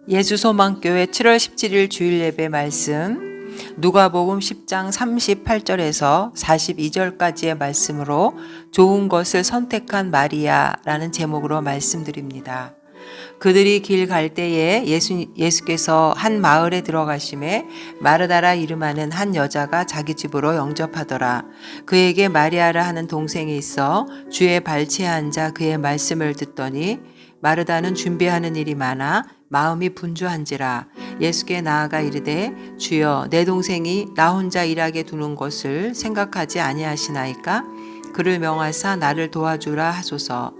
예수소망교회 7월 17일 주일 예배 말씀 누가복음 10장 38절에서 42절까지의 말씀으로 좋은 것을 선택한 마리아라는 제목으로 말씀드립니다. 그들이 길 갈 때에 예수께서 한 마을에 들어가심에 마르다라 이름하는 한 여자가 자기 집으로 영접하더라. 그에게 마리아라 하는 동생이 있어 주의 발치에 앉아 그의 말씀을 듣더니 마르다는 준비하는 일이 많아 마음이 분주한지라. 예수께 나아가 이르되 주여 내 동생이 나 혼자 일하게 두는 것을 생각하지 아니하시나이까? 그를 명하사 나를 도와주라 하소서.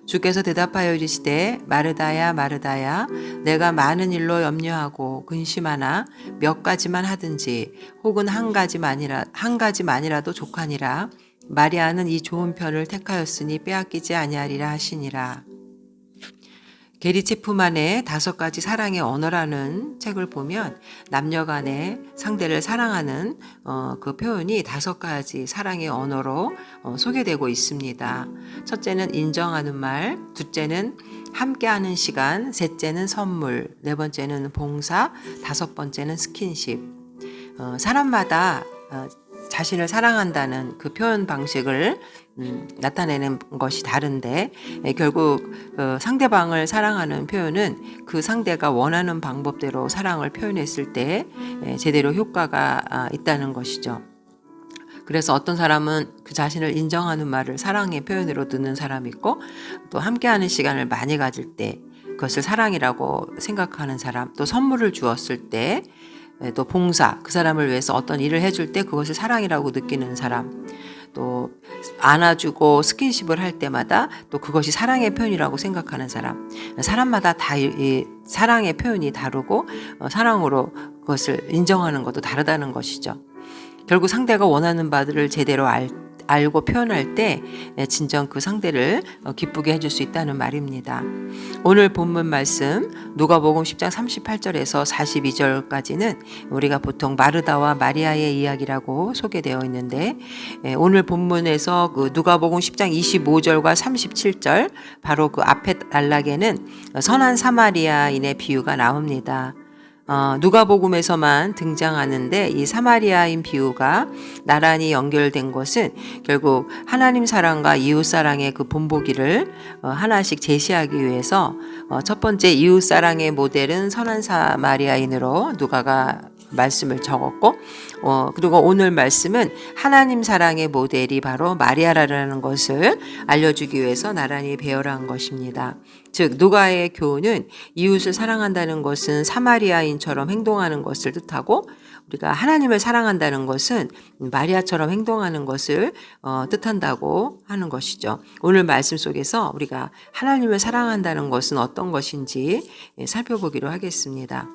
주께서 대답하여 이르시되 마르다야 마르다야 내가 많은 일로 염려하고 근심하나 몇 가지만 하든지 혹은 한 가지만이라도 족하니라. 마리아는 이 좋은 편을 택하였으니 빼앗기지 아니하리라 하시니라. 게리 체프만의 5가지 사랑의 언어라는 책을 보면 남녀 간의 상대를 사랑하는 그 표현이 5가지 사랑의 언어로 소개되고 있습니다. 첫째는 인정하는 말, 둘째는 함께하는 시간, 셋째는 선물, 네 번째는 봉사, 5번째는 스킨십. 사람마다 자신을 사랑한다는 그 표현 방식을 나타내는 것이 다른데 결국 상대방을 사랑하는 표현은 그 상대가 원하는 방법대로 사랑을 표현했을 때 제대로 효과가 있다는 것이죠. 그래서 어떤 사람은 그 자신을 인정하는 말을 사랑의 표현으로 듣는 사람이 있고 또 함께하는 시간을 많이 가질 때 그것을 사랑이라고 생각하는 사람, 또 선물을 주었을 때, 또 봉사, 그 사람을 위해서 어떤 일을 해줄 때 그것을 사랑이라고 느끼는 사람, 또 안아주고 스킨십을 할 때마다 또 그것이 사랑의 표현이라고 생각하는 사람마다 다 이 사랑의 표현이 다르고 사랑으로 그것을 인정하는 것도 다르다는 것이죠. 결국 상대가 원하는 바들을 제대로 알고 표현할 때 진정 그 상대를 기쁘게 해줄 수 있다는 말입니다. 오늘 본문 말씀 누가복음 10장 38절에서 42절까지는 우리가 보통 마르다와 마리아의 이야기라고 소개되어 있는데 오늘 본문에서 그 누가복음 10장 25절과 37절 바로 그 앞에 단락에는 선한 사마리아인의 비유가 나옵니다. 누가복음에서만 등장하는데 이 사마리아인 비유가 나란히 연결된 것은 결국 하나님 사랑과 이웃 사랑의 그 본보기를 하나씩 제시하기 위해서 첫 번째 이웃 사랑의 모델은 선한 사마리아인으로 누가가 말씀을 적었고 그리고 오늘 말씀은 하나님 사랑의 모델이 바로 마리아라는 것을 알려주기 위해서 나란히 배열한 것입니다. 즉 누가의 교훈은 이웃을 사랑한다는 것은 사마리아인처럼 행동하는 것을 뜻하고 우리가 하나님을 사랑한다는 것은 마리아처럼 행동하는 것을 뜻한다고 하는 것이죠. 오늘 말씀 속에서 우리가 하나님을 사랑한다는 것은 어떤 것인지 살펴보기로 하겠습니다.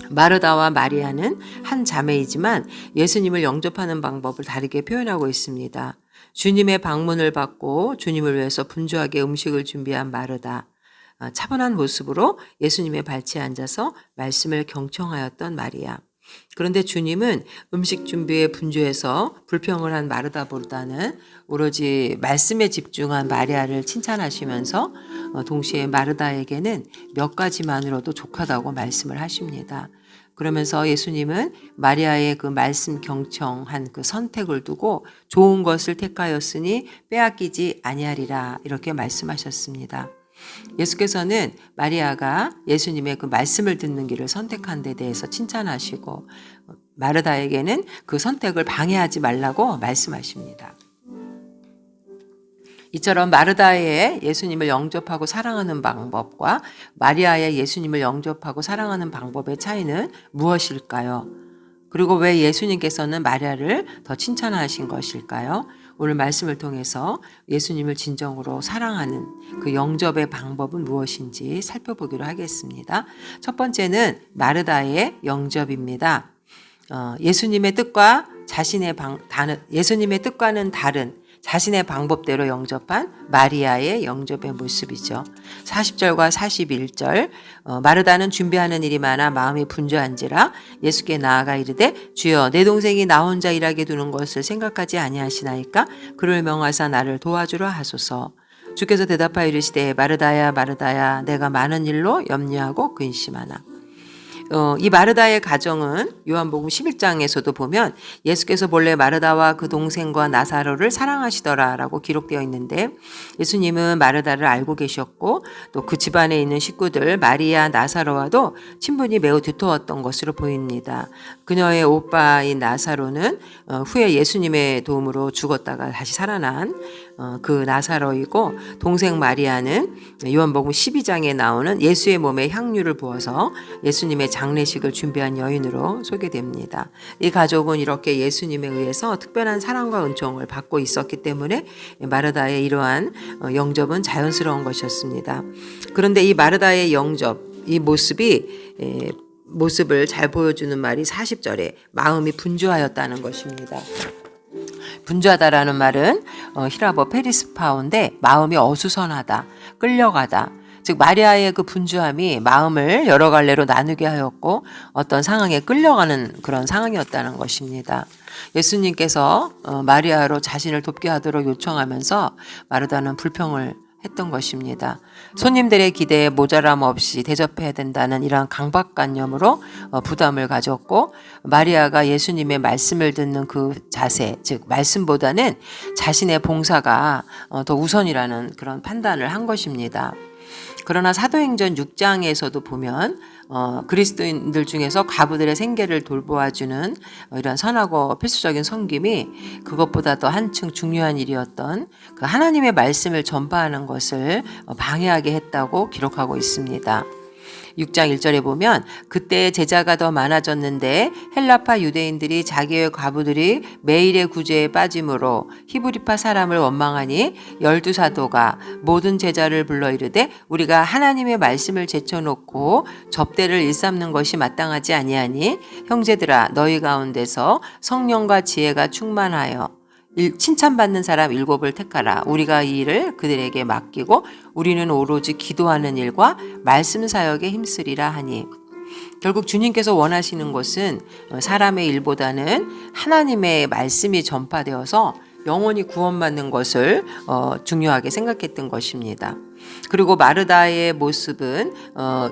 마르다와 마리아는 한 자매이지만 예수님을 영접하는 방법을 다르게 표현하고 있습니다. 주님의 방문을 받고 주님을 위해서 분주하게 음식을 준비한 마르다. 차분한 모습으로 예수님의 발치에 앉아서 말씀을 경청하였던 마리아. 그런데 주님은 음식 준비에 분주해서 불평을 한 마르다보다는 오로지 말씀에 집중한 마리아를 칭찬하시면서 동시에 마르다에게는 몇 가지만으로도 족하다고 말씀을 하십니다. 그러면서 예수님은 마리아의 그 말씀 경청한 그 선택을 두고 좋은 것을 택하였으니 빼앗기지 아니하리라 이렇게 말씀하셨습니다. 예수께서는 마리아가 예수님의 그 말씀을 듣는 길을 선택한 데 대해서 칭찬하시고 마르다에게는 그 선택을 방해하지 말라고 말씀하십니다. 이처럼 마르다의 예수님을 영접하고 사랑하는 방법과 마리아의 예수님을 영접하고 사랑하는 방법의 차이는 무엇일까요? 그리고 왜 예수님께서는 마리아를 더 칭찬하신 것일까요? 오늘 말씀을 통해서 예수님을 진정으로 사랑하는 그 영접의 방법은 무엇인지 살펴보기로 하겠습니다. 첫 번째는 마르다의 영접입니다. 예수님의 뜻과는 다른 자신의 방법대로 영접한 마리아의 영접의 모습이죠. 40절과 41절 마르다는 준비하는 일이 많아 마음이 분주한지라 예수께 나아가 이르되 주여 내 동생이 나 혼자 일하게 두는 것을 생각하지 아니하시나이까? 그를 명하사 나를 도와주라 하소서. 주께서 대답하여 이르시되 마르다야 마르다야 내가 많은 일로 염려하고 근심하나. 이 마르다의 가정은 요한복음 11장에서도 보면 예수께서 본래 마르다와 그 동생과 나사로를 사랑하시더라라고 기록되어 있는데, 예수님은 마르다를 알고 계셨고 또 그 집안에 있는 식구들 마리아, 나사로와도 친분이 매우 두터웠던 것으로 보입니다. 그녀의 오빠인 나사로는 후에 예수님의 도움으로 죽었다가 다시 살아난 그 나사로이고, 동생 마리아는 요한복음 12장에 나오는 예수의 몸에 향유를 부어서 예수님의 장례식을 준비한 여인으로 소개됩니다. 이 가족은 이렇게 예수님에 의해서 특별한 사랑과 은총을 받고 있었기 때문에 마르다의 이러한 영접은 자연스러운 것이었습니다. 그런데 이 마르다의 영접, 이 모습을 잘 보여주는 말이 40절에 마음이 분주하였다는 것입니다. 분주하다라는 말은 히라버 페리스파오인데 마음이 어수선하다, 끌려가다. 즉 마리아의 그 분주함이 마음을 여러 갈래로 나누게 하였고 어떤 상황에 끌려가는 그런 상황이었다는 것입니다. 예수님께서 마리아로 자신을 돕게 하도록 요청하면서 마르다는 불평을 했던 것입니다. 손님들의 기대에 모자람 없이 대접해야 된다는 이러한 강박관념으로 부담을 가졌고, 마리아가 예수님의 말씀을 듣는 그 자세, 즉 말씀보다는 자신의 봉사가 더 우선이라는 그런 판단을 한 것입니다. 그러나 사도행전 6장에서도 보면 그리스도인들 중에서 과부들의 생계를 돌보아주는 이런 선하고 필수적인 섬김이 그것보다 더 한층 중요한 일이었던 그 하나님의 말씀을 전파하는 것을 방해하게 했다고 기록하고 있습니다. 6장 1절에 보면 그때 제자가 더 많아졌는데 헬라파 유대인들이 자기의 과부들이 매일의 구제에 빠짐으로 히브리파 사람을 원망하니 12사도가 모든 제자를 불러 이르되 우리가 하나님의 말씀을 제쳐놓고 접대를 일삼는 것이 마땅하지 아니하니 형제들아 너희 가운데서 성령과 지혜가 충만하여 칭찬받는 사람 7을 택하라. 우리가 이 일을 그들에게 맡기고 우리는 오로지 기도하는 일과 말씀 사역에 힘쓰리라 하니, 결국 주님께서 원하시는 것은 사람의 일보다는 하나님의 말씀이 전파되어서 영원히 구원받는 것을 중요하게 생각했던 것입니다. 그리고 마르다의 모습은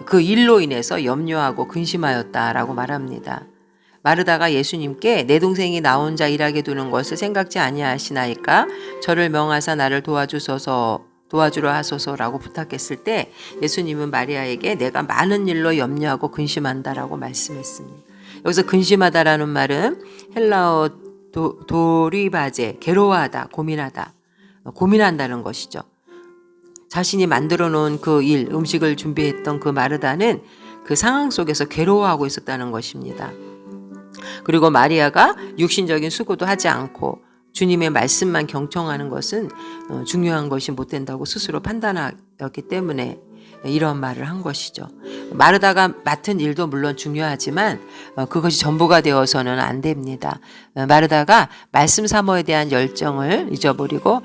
그 일로 인해서 염려하고 근심하였다라고 말합니다. 마르다가 예수님께 내 동생이 나 혼자 일하게 두는 것을 생각지 아니하시나이까 저를 명하사 나를 도와주려 하소서라고 부탁했을 때 예수님은 마리아에게 내가 많은 일로 염려하고 근심한다라고 말씀했습니다. 여기서 근심하다라는 말은 헬라어 도리바제, 괴로워하다, 고민한다는 것이죠. 자신이 만들어 놓은 그 일, 음식을 준비했던 그 마르다는 그 상황 속에서 괴로워하고 있었다는 것입니다. 그리고 마리아가 육신적인 수고도 하지 않고 주님의 말씀만 경청하는 것은 중요한 것이 못 된다고 스스로 판단하였기 때문에 이런 말을 한 것이죠. 마르다가 맡은 일도 물론 중요하지만 그것이 전부가 되어서는 안 됩니다. 마르다가 말씀 사모에 대한 열정을 잊어버리고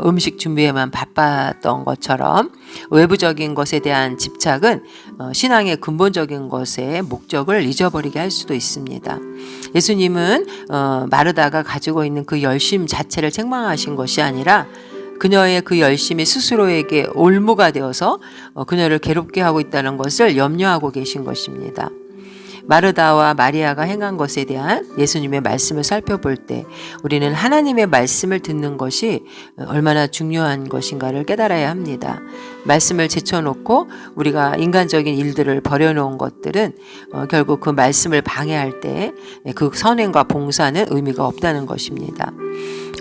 음식 준비에만 바빴던 것처럼 외부적인 것에 대한 집착은 신앙의 근본적인 것의 목적을 잊어버리게 할 수도 있습니다. 예수님은 마르다가 가지고 있는 그 열심 자체를 책망하신 것이 아니라 그녀의 그 열심이 스스로에게 올무가 되어서 그녀를 괴롭게 하고 있다는 것을 염려하고 계신 것입니다. 마르다와 마리아가 행한 것에 대한 예수님의 말씀을 살펴볼 때 우리는 하나님의 말씀을 듣는 것이 얼마나 중요한 것인가를 깨달아야 합니다. 말씀을 제쳐놓고 우리가 인간적인 일들을 버려놓은 것들은 결국 그 말씀을 방해할 때 그 선행과 봉사는 의미가 없다는 것입니다.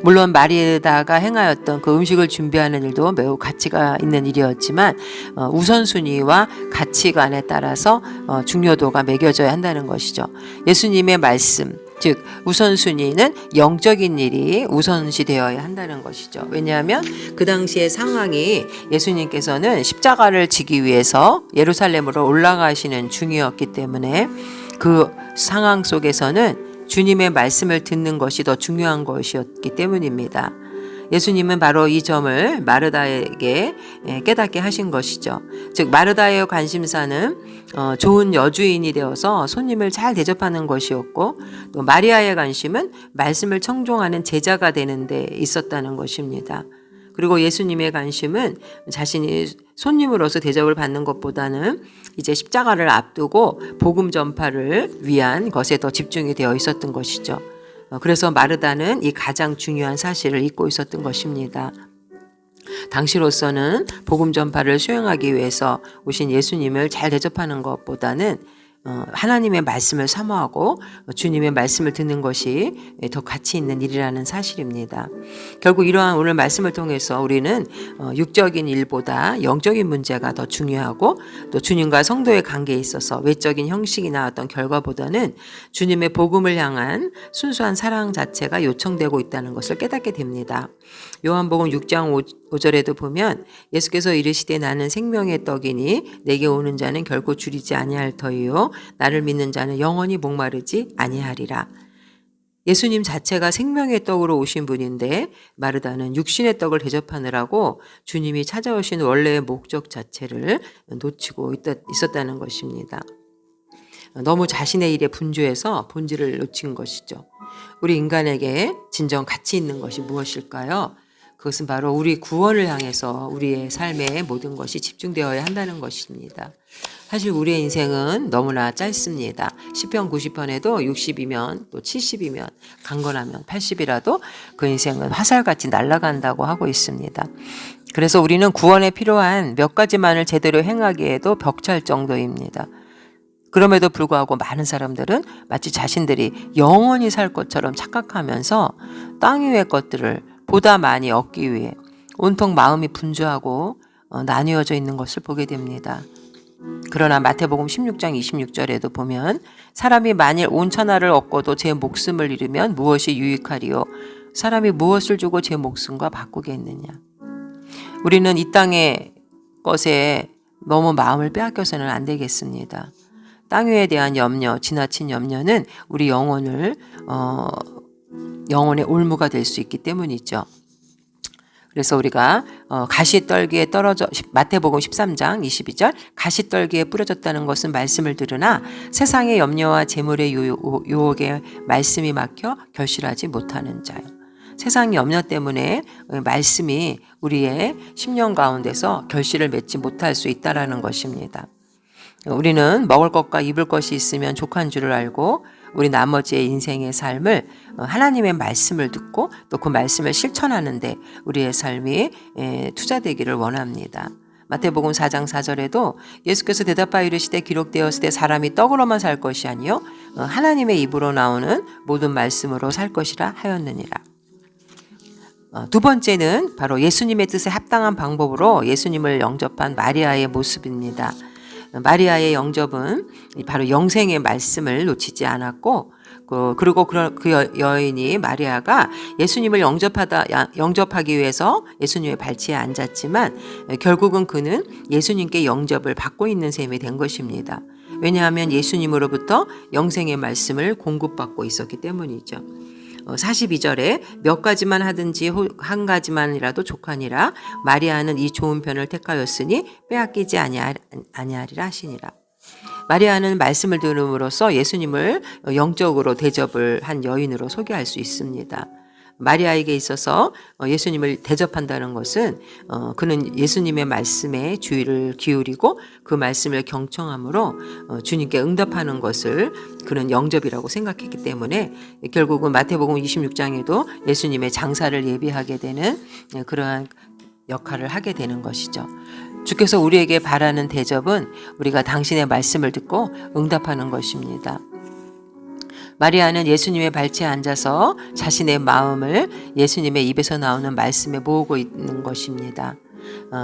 물론 마리다가 행하였던 그 음식을 준비하는 일도 매우 가치가 있는 일이었지만 우선순위와 가치관에 따라서 중요도가 매겨져야 한다는 것이죠. 예수님의 말씀, 즉 우선순위는 영적인 일이 우선시 되어야 한다는 것이죠. 왜냐하면 그 당시의 상황이 예수님께서는 십자가를 지기 위해서 예루살렘으로 올라가시는 중이었기 때문에 그 상황 속에서는 주님의 말씀을 듣는 것이 더 중요한 것이었기 때문입니다. 예수님은 바로 이 점을 마르다에게 깨닫게 하신 것이죠. 즉 마르다의 관심사는 좋은 여주인이 되어서 손님을 잘 대접하는 것이었고, 또 마리아의 관심은 말씀을 청종하는 제자가 되는 데 있었다는 것입니다. 그리고 예수님의 관심은 자신이 손님으로서 대접을 받는 것보다는 이제 십자가를 앞두고 복음 전파를 위한 것에 더 집중이 되어 있었던 것이죠. 그래서 마르다는 이 가장 중요한 사실을 잊고 있었던 것입니다. 당시로서는 복음 전파를 수행하기 위해서 오신 예수님을 잘 대접하는 것보다는 하나님의 말씀을 사모하고 주님의 말씀을 듣는 것이 더 가치 있는 일이라는 사실입니다. 결국 이러한 오늘 말씀을 통해서 우리는 육적인 일보다 영적인 문제가 더 중요하고 또 주님과 성도의 관계에 있어서 외적인 형식이나 어떤 결과보다는 주님의 복음을 향한 순수한 사랑 자체가 요청되고 있다는 것을 깨닫게 됩니다. 요한복음 6장 5절에도 보면 예수께서 이르시되 나는 생명의 떡이니 내게 오는 자는 결코 줄이지 아니할 터이요 나를 믿는 자는 영원히 목마르지 아니하리라. 예수님 자체가 생명의 떡으로 오신 분인데 마르다는 육신의 떡을 대접하느라고 주님이 찾아오신 원래의 목적 자체를 놓치고 있었다는 것입니다. 너무 자신의 일에 분주해서 본질을 놓친 것이죠. 우리 인간에게 진정 가치 있는 것이 무엇일까요? 그것은 바로 우리 구원을 향해서 우리의 삶의 모든 것이 집중되어야 한다는 것입니다. 사실 우리의 인생은 너무나 짧습니다. 시편 90편에도 60이면 또 70이면 강건하면 80이라도 그 인생은 화살같이 날아간다고 하고 있습니다. 그래서 우리는 구원에 필요한 몇 가지만을 제대로 행하기에도 벅찰 정도입니다. 그럼에도 불구하고 많은 사람들은 마치 자신들이 영원히 살 것처럼 착각하면서 땅 위의 것들을 보다 많이 얻기 위해 온통 마음이 분주하고 나뉘어져 있는 것을 보게 됩니다. 그러나 마태복음 16장 26절에도 보면 사람이 만일 온 천하를 얻고도 제 목숨을 잃으면 무엇이 유익하리요? 사람이 무엇을 주고 제 목숨과 바꾸겠느냐? 우리는 이 땅의 것에 너무 마음을 빼앗겨서는 안 되겠습니다. 땅 위에 대한 염려, 지나친 염려는 우리 영혼의 올무가 될 수 있기 때문이죠. 그래서 우리가 가시떨기에 떨어져 마태복음 13장 22절 가시떨기에 뿌려졌다는 것은 말씀을 들으나 세상의 염려와 재물의 유혹에 말씀이 막혀 결실하지 못하는 자요. 세상 염려 때문에 말씀이 우리의 심령 가운데서 결실을 맺지 못할 수 있다라는 것입니다. 우리는 먹을 것과 입을 것이 있으면 족한 줄을 알고 우리 나머지의 인생의 삶을 하나님의 말씀을 듣고 또 그 말씀을 실천하는데 우리의 삶이 투자되기를 원합니다. 마태복음 4장 4절에도 예수께서 대답하여 이르시되 기록되었을 때 사람이 떡으로만 살 것이 아니요 하나님의 입으로 나오는 모든 말씀으로 살 것이라 하였느니라. 두 번째는 바로 예수님의 뜻에 합당한 방법으로 예수님을 영접한 마리아의 모습입니다. 마리아의 영접은 바로 영생의 말씀을 놓치지 않았고 그리고 그 여인이 마리아가 예수님을 영접하기 위해서 예수님의 발치에 앉았지만 결국은 그는 예수님께 영접을 받고 있는 셈이 된 것입니다. 왜냐하면 예수님으로부터 영생의 말씀을 공급받고 있었기 때문이죠. 42절에 몇 가지만 하든지 한 가지만이라도 족하니라 마리아는 이 좋은 편을 택하였으니 빼앗기지 아니하리라 하시니라. 마리아는 말씀을 들음으로써 예수님을 영적으로 대접을 한 여인으로 소개할 수 있습니다. 마리아에게 있어서 예수님을 대접한다는 것은 그는 예수님의 말씀에 주의를 기울이고 그 말씀을 경청함으로 주님께 응답하는 것을 그는 영접이라고 생각했기 때문에 결국은 마태복음 26장에도 예수님의 장사를 예비하게 되는 그러한 역할을 하게 되는 것이죠. 주께서 우리에게 바라는 대접은 우리가 당신의 말씀을 듣고 응답하는 것입니다. 마리아는 예수님의 발치에 앉아서 자신의 마음을 예수님의 입에서 나오는 말씀에 모으고 있는 것입니다.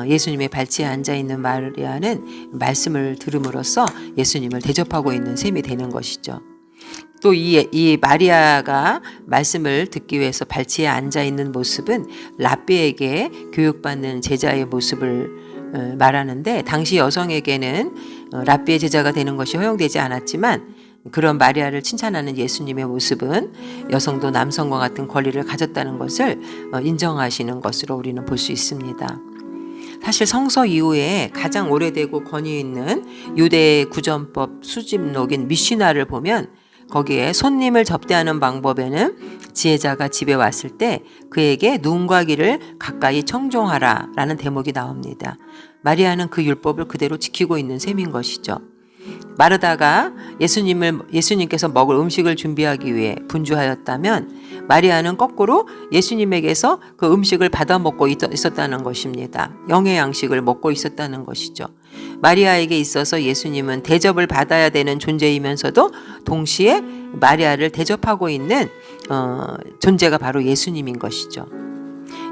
예수님의 발치에 앉아있는 마리아는 말씀을 들음으로써 예수님을 대접하고 있는 셈이 되는 것이죠. 또 이 마리아가 말씀을 듣기 위해서 발치에 앉아있는 모습은 랍비에게 교육받는 제자의 모습을 말하는데 당시 여성에게는 랍비의 제자가 되는 것이 허용되지 않았지만 그런 마리아를 칭찬하는 예수님의 모습은 여성도 남성과 같은 권리를 가졌다는 것을 인정하시는 것으로 우리는 볼 수 있습니다. 사실 성서 이후에 가장 오래되고 권위 있는 유대 구전법 수집록인 미시나를 보면 거기에 손님을 접대하는 방법에는 지혜자가 집에 왔을 때 그에게 눈과 귀를 가까이 청종하라 라는 대목이 나옵니다. 마리아는 그 율법을 그대로 지키고 있는 셈인 것이죠. 마르다가 예수님께서 먹을 음식을 준비하기 위해 분주하였다면 마리아는 거꾸로 예수님에게서 그 음식을 받아 먹고 있었다는 것입니다. 영의 양식을 먹고 있었다는 것이죠. 마리아에게 있어서 예수님은 대접을 받아야 되는 존재이면서도 동시에 마리아를 대접하고 있는 존재가 바로 예수님인 것이죠.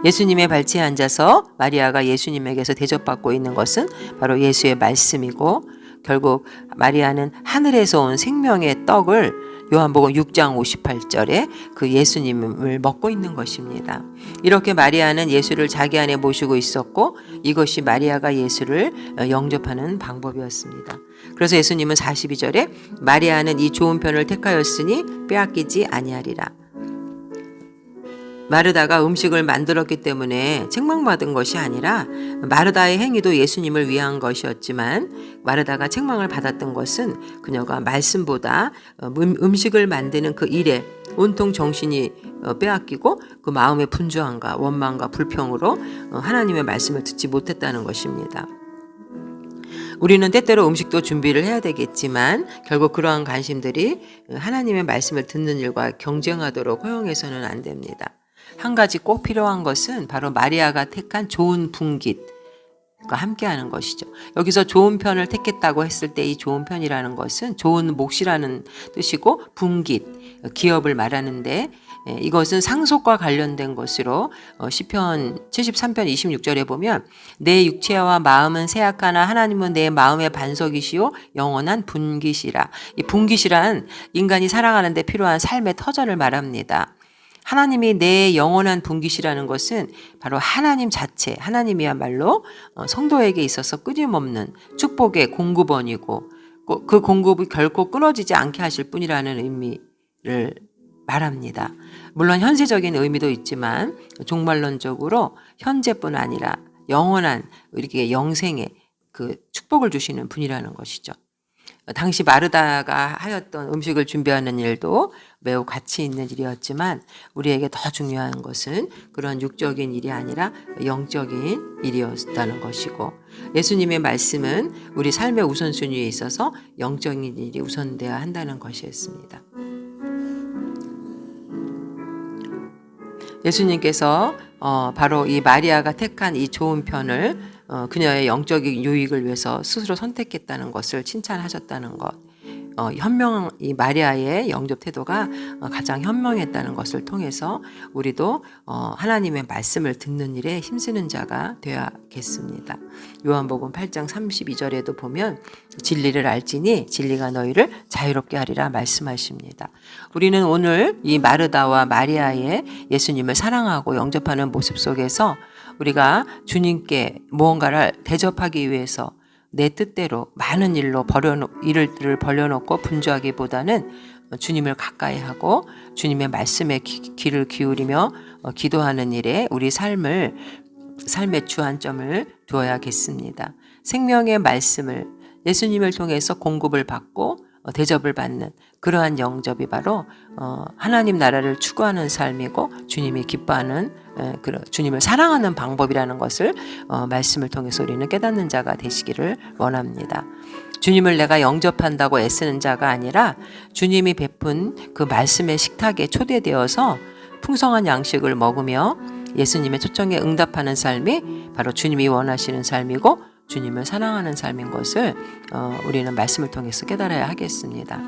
예수님의 발치에 앉아서 마리아가 예수님에게서 대접받고 있는 것은 바로 예수의 말씀이고, 결국 마리아는 하늘에서 온 생명의 떡을 요한복음 6장 58절에 그 예수님을 먹고 있는 것입니다. 이렇게 마리아는 예수를 자기 안에 모시고 있었고, 이것이 마리아가 예수를 영접하는 방법이었습니다. 그래서 예수님은 42절에 마리아는 이 좋은 편을 택하였으니 빼앗기지 아니하리라. 마르다가 음식을 만들었기 때문에 책망받은 것이 아니라 마르다의 행위도 예수님을 위한 것이었지만, 마르다가 책망을 받았던 것은 그녀가 말씀보다 음식을 만드는 그 일에 온통 정신이 빼앗기고 그 마음의 분주함과 원망과 불평으로 하나님의 말씀을 듣지 못했다는 것입니다. 우리는 때때로 음식도 준비를 해야 되겠지만 결국 그러한 관심들이 하나님의 말씀을 듣는 일과 경쟁하도록 허용해서는 안 됩니다. 한 가지 꼭 필요한 것은 바로 마리아가 택한 좋은 분깃과 함께하는 것이죠. 여기서 좋은 편을 택했다고 했을 때 이 좋은 편이라는 것은 좋은 몫이라는 뜻이고, 분깃, 기업을 말하는데 이것은 상속과 관련된 것으로 시편 73편 26절에 보면 내 육체와 마음은 세약하나 하나님은 내 마음의 반석이시요 영원한 분깃이라. 이 분깃이란 인간이 살아가는 데 필요한 삶의 터전을 말합니다. 하나님이 내 영원한 분깃이라는 것은 바로 하나님 자체, 하나님이야말로 성도에게 있어서 끊임없는 축복의 공급원이고, 그 공급이 결코 끊어지지 않게 하실 분이라는 의미를 말합니다. 물론 현세적인 의미도 있지만 종말론적으로 현재뿐 아니라 영원한 이렇게 영생의 그 축복을 주시는 분이라는 것이죠. 당시 마르다가 하였던 음식을 준비하는 일도 매우 가치 있는 일이었지만 우리에게 더 중요한 것은 그런 육적인 일이 아니라 영적인 일이었다는 것이고, 예수님의 말씀은 우리 삶의 우선순위에 있어서 영적인 일이 우선되어야 한다는 것이었습니다. 예수님께서 바로 이 마리아가 택한 이 좋은 편을 그녀의 영적인 유익을 위해서 스스로 선택했다는 것을 칭찬하셨다는 것, 이 마리아의 영접 태도가 가장 현명했다는 것을 통해서 우리도 하나님의 말씀을 듣는 일에 힘쓰는 자가 되어야겠습니다. 요한복음 8장 32절에도 보면 진리를 알지니 진리가 너희를 자유롭게 하리라 말씀하십니다. 우리는 오늘 이 마르다와 마리아의 예수님을 사랑하고 영접하는 모습 속에서 우리가 주님께 무언가를 대접하기 위해서 내 뜻대로 많은 일을 벌려놓고 분주하기보다는 주님을 가까이 하고 주님의 말씀에 귀를 기울이며 기도하는 일에 우리 삶의 주안점을 두어야겠습니다. 생명의 말씀을 예수님을 통해서 공급을 받고 대접을 받는 그러한 영접이 바로 하나님 나라를 추구하는 삶이고 주님이 기뻐하는 주님을 사랑하는 방법이라는 것을 말씀을 통해서 우리는 깨닫는 자가 되시기를 원합니다. 주님을 내가 영접한다고 애쓰는 자가 아니라 주님이 베푼 그 말씀의 식탁에 초대되어서 풍성한 양식을 먹으며 예수님의 초청에 응답하는 삶이 바로 주님이 원하시는 삶이고 주님을 사랑하는 삶인 것을 우리는 말씀을 통해서 깨달아야 하겠습니다.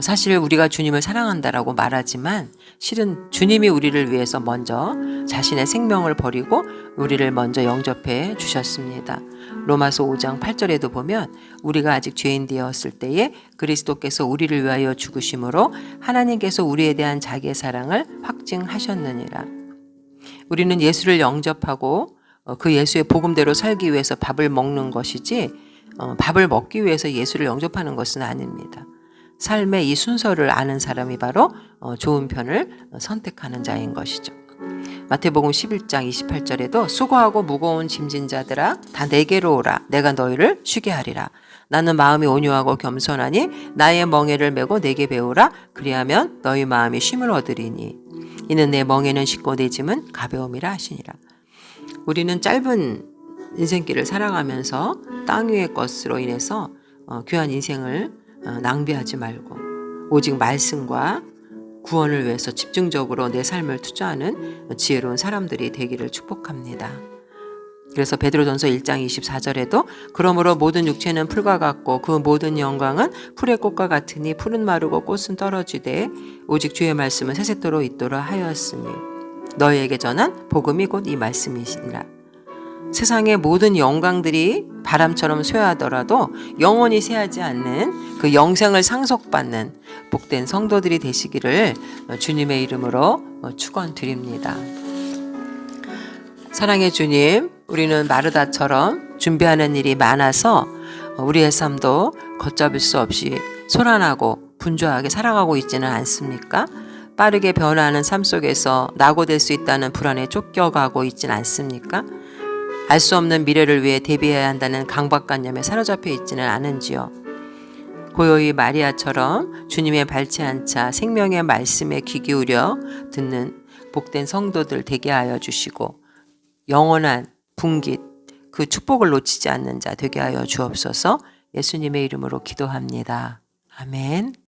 사실 우리가 주님을 사랑한다라고 말하지만 실은 주님이 우리를 위해서 먼저 자신의 생명을 버리고 우리를 먼저 영접해 주셨습니다. 로마서 5장 8절에도 보면 우리가 아직 죄인 되었을 때에 그리스도께서 우리를 위하여 죽으심으로 하나님께서 우리에 대한 자기의 사랑을 확증하셨느니라. 우리는 예수를 영접하고 그 예수의 복음대로 살기 위해서 밥을 먹는 것이지 밥을 먹기 위해서 예수를 영접하는 것은 아닙니다. 삶의 이 순서를 아는 사람이 바로 좋은 편을 선택하는 자인 것이죠. 마태복음 11장 28절에도 수고하고 무거운 짐진 자들아 다 내게로 오라 내가 너희를 쉬게 하리라. 나는 마음이 온유하고 겸손하니 나의 멍에를 메고 내게 배우라. 그리하면 너희 마음이 쉼을 얻으리니 이는 내 멍에는 쉽고 내 짐은 가벼움이라 하시니라. 우리는 짧은 인생길을 살아가면서 땅 위의 것으로 인해서 귀한 인생을 낭비하지 말고 오직 말씀과 구원을 위해서 집중적으로 내 삶을 투자하는 지혜로운 사람들이 되기를 축복합니다. 그래서 베드로전서 1장 24절에도 그러므로 모든 육체는 풀과 같고 그 모든 영광은 풀의 꽃과 같으니 풀은 마르고 꽃은 떨어지되 오직 주의 말씀은 세세토록 있도록 하였으니 너희에게 전한 복음이 곧 이 말씀이시니라. 세상의 모든 영광들이 바람처럼 쇠하더라도 영원히 쇠하지 않는 그 영생을 상속받는 복된 성도들이 되시기를 주님의 이름으로 축원드립니다. 사랑의 주님, 우리는 마르다처럼 준비하는 일이 많아서 우리의 삶도 걷잡을 수 없이 소란하고 분주하게 살아가고 있지는 않습니까? 빠르게 변화하는 삶 속에서 낙오될 수 있다는 불안에 쫓겨가고 있지는 않습니까? 알 수 없는 미래를 위해 대비해야 한다는 강박관념에 사로잡혀 있지는 않은지요. 고요히 마리아처럼 주님의 발치 않자 생명의 말씀에 귀 기울여 듣는 복된 성도들 되게 하여 주시고 영원한 분깃 그 축복을 놓치지 않는 자 되게 하여 주옵소서. 예수님의 이름으로 기도합니다. 아멘.